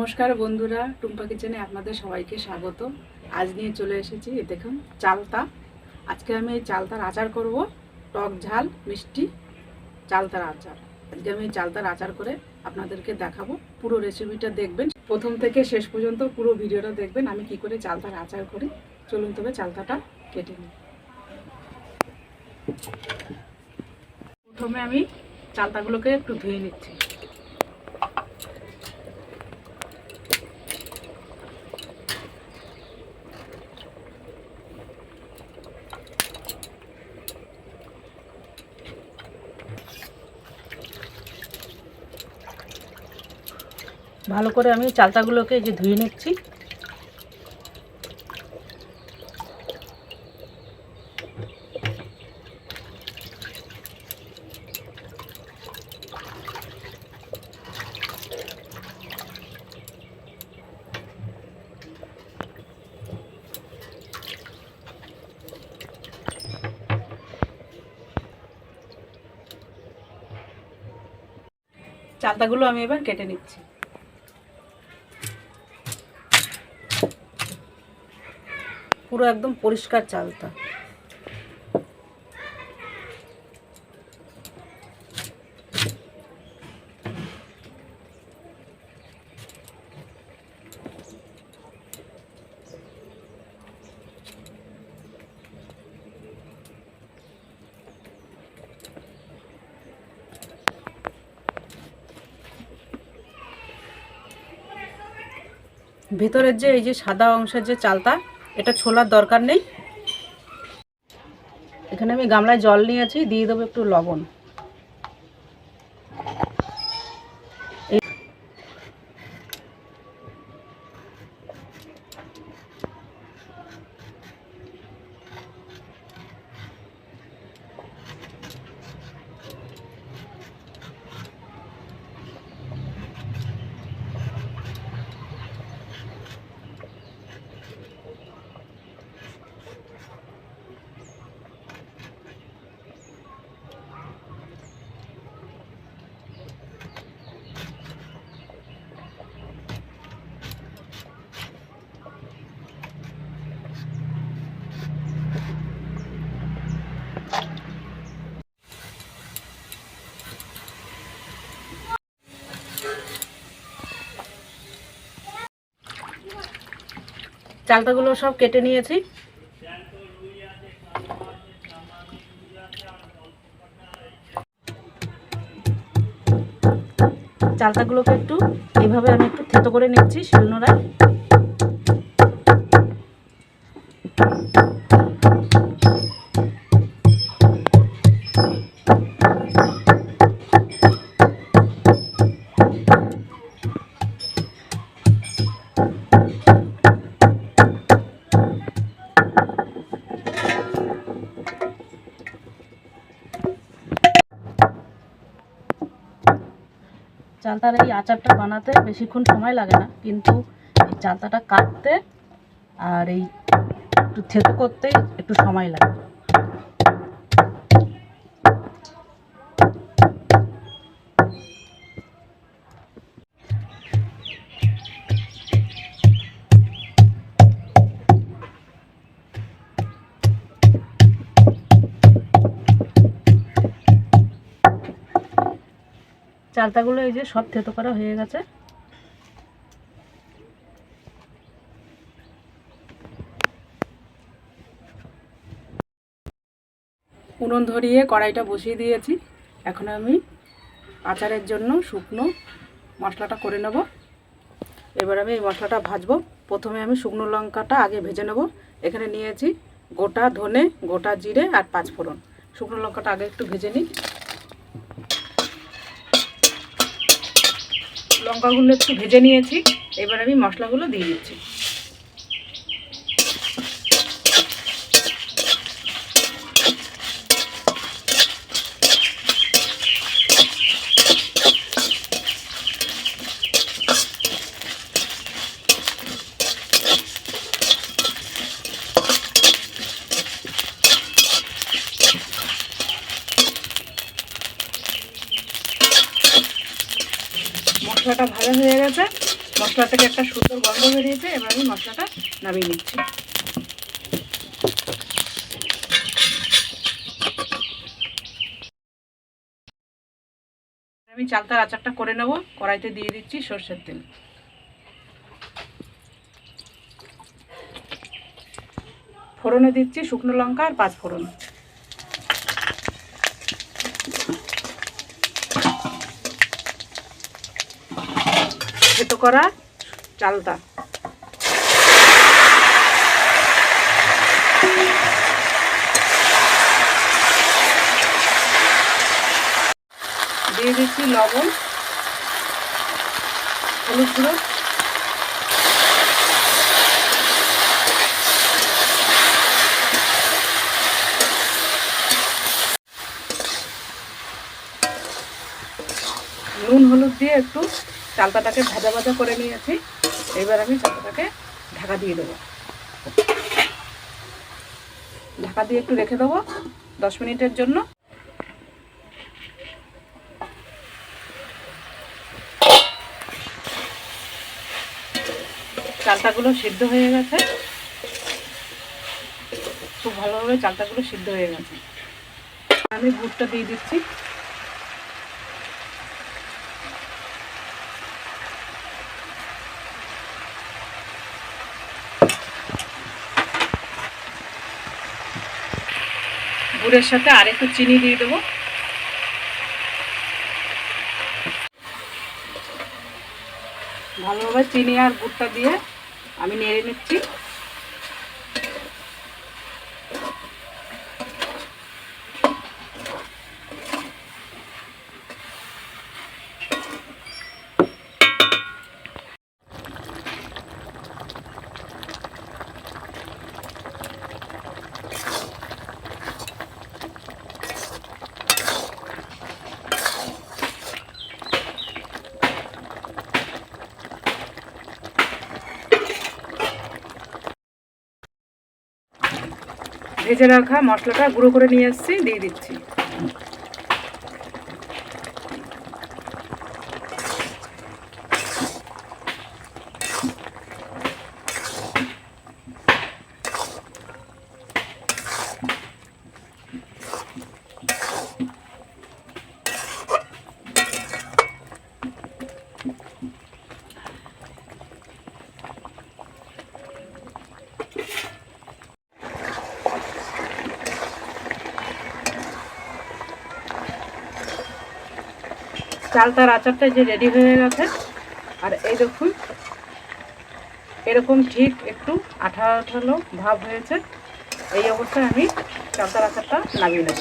নমস্কার বন্ধুরা, টুম্পা কিচেনে আপনাদের সবাইকে স্বাগত। আজ নিয়ে চলে এসেছি দেখুন চালতা। আজকে আমি এই চালতার আচার করব, টক ঝাল মিষ্টি চালতার আচার। আজকে আমি এই চালতার আচার করে আপনাদেরকে দেখাবো। পুরো রেসিপিটা দেখবেন, প্রথম থেকে শেষ পর্যন্ত পুরো ভিডিওটা দেখবেন আমি কি করে চালতার আচার করি। চলুন তবে চালতাটা কেটে নিই। প্রথমে আমি চালতাগুলোকে একটু ধুয়ে নিচ্ছি। ভালো করে আমি চালতাগুলোকে এই যে ধুয়ে নিচ্ছি। চালতাগুলো আমি এবার কেটে নিচ্ছি। পুরো একদম পরিষ্কার চালতা। ভেতরের যে এই যে সাদা অংশের যে চালতা, এটা ছোলার দরকার নেই। এখানে আমি গামলায় জল নিয়েছি, দিয়ে দেবো একটু লবণ। চালতাগুলো সব কেটে নিয়েছি। চালতাগুলোকে একটু এইভাবে আমি একটু থেতো করে নিচ্ছি শিলনোড়ায়। চালতার এই আচারটা বানাতে বেশিক্ষণ সময় লাগে না, কিন্তু এই চালতাটা কাটতে আর এই একটু থেতো করতে একটু সময় লাগে। চালতাগুলো এই যে সব থেতো করা হয়ে গেছে। উনুন ধরিয়ে কড়াইটা বসিয়ে দিয়েছি। এখন আমি আচারের জন্য শুকনো মশলাটা করে নেব। এবার আমি এই মশলাটা ভাজবো। প্রথমে আমি শুকনো লঙ্কাটা আগে ভেজে নেব। এখানে নিয়েছি গোটা ধনে, গোটা জিরে আর 5 ফোড়ন। শুকনো লঙ্কাটা আগে একটু ভেজে নিই। লঙ্কাগুলো একটু ভেজে নিয়েছি, এবার আমি মশলাগুলো দিয়ে দিচ্ছি। মশলাটা ভালো হয়ে গেছে। মশলা থেকে একটা সুন্দর গন্ধ বেরিয়েছে। এবার আমি মশলাটা নামিয়ে নিচ্ছি। আমি চালতার আচারটা করে নেব। কড়াইতে দিয়ে দিচ্ছি সরষের তেল। ফোড়নে দিচ্ছি শুকনো লঙ্কা আর 5 ফোড়ন। থেতো করা চালতা, দিয়ে দিচ্ছি লবণ, হলুদ গুঁড়ো, নুন হলুদ দিয়ে একটু চালতাটাকে ভাজা ভাজা করে নিয়েছি। এবার আমি চালতাটাকে ঢাকা দিয়ে দেবো। ঢাকা দিয়ে একটু রেখে দেবো 10 মিনিটের জন্য। চালতাগুলো সিদ্ধ হয়ে গেছে, খুব ভালোভাবে চালতাগুলো সিদ্ধ হয়ে গেছে। আমি গুড়টা দিয়ে দিচ্ছি। গুড়ের সাথে আর একটু চিনি দিয়ে দেবো। ভালোভাবে চিনি আর গুড়টা দিয়ে আমি নেড়ে নিচ্ছি। ভেজে রাখা মশলাটা গুঁড়ো করে নিয়ে এসেছি, দিয়ে দিচ্ছি। চালতার আচারটা যে রেডি হয়ে গেছে। আর এই দেখুন এরকম ঠিক একটু আঠা আঠালো ভাব হয়েছে। এই অবস্থায় আমি চালতার আচারটা নামিয়ে নেব।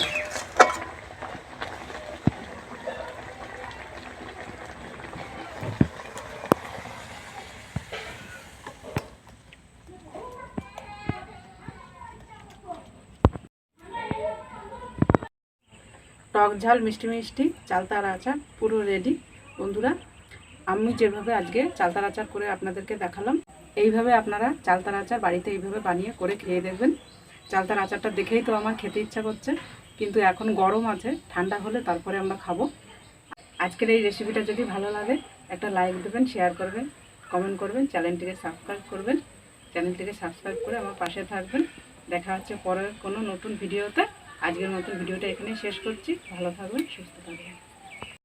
টক ঝাল মিষ্টি মিষ্টি চালতার আচার পুরো রেডি। বন্ধুরা, আমি যেভাবে আজকে চালতার আচার করে আপনাদেরকে দেখালাম, এইভাবে আপনারা চালতার আচার বাড়িতে এইভাবে বানিয়ে করে খেয়ে দেখবেন। চালতার আচারটা দেখেই তো আমার খেতে ইচ্ছা করছে, কিন্তু এখন গরম আছে, ঠান্ডা হলে তারপরে আমরা খাবো। আজকের এই রেসিপিটা যদি ভালো লাগে একটা লাইক দেবেন, শেয়ার করবেন, কমেন্ট করবেন, চ্যানেলটিকে সাবস্ক্রাইব করবেন। চ্যানেলটিকে সাবস্ক্রাইব করে আমার পাশে থাকবেন। দেখা হচ্ছে পরের কোনো নতুন ভিডিওতে। আজকের মতো ভিডিওটা এখানেই শেষ করছি। ভালো থাকবেন, সুস্থ থাকবেন।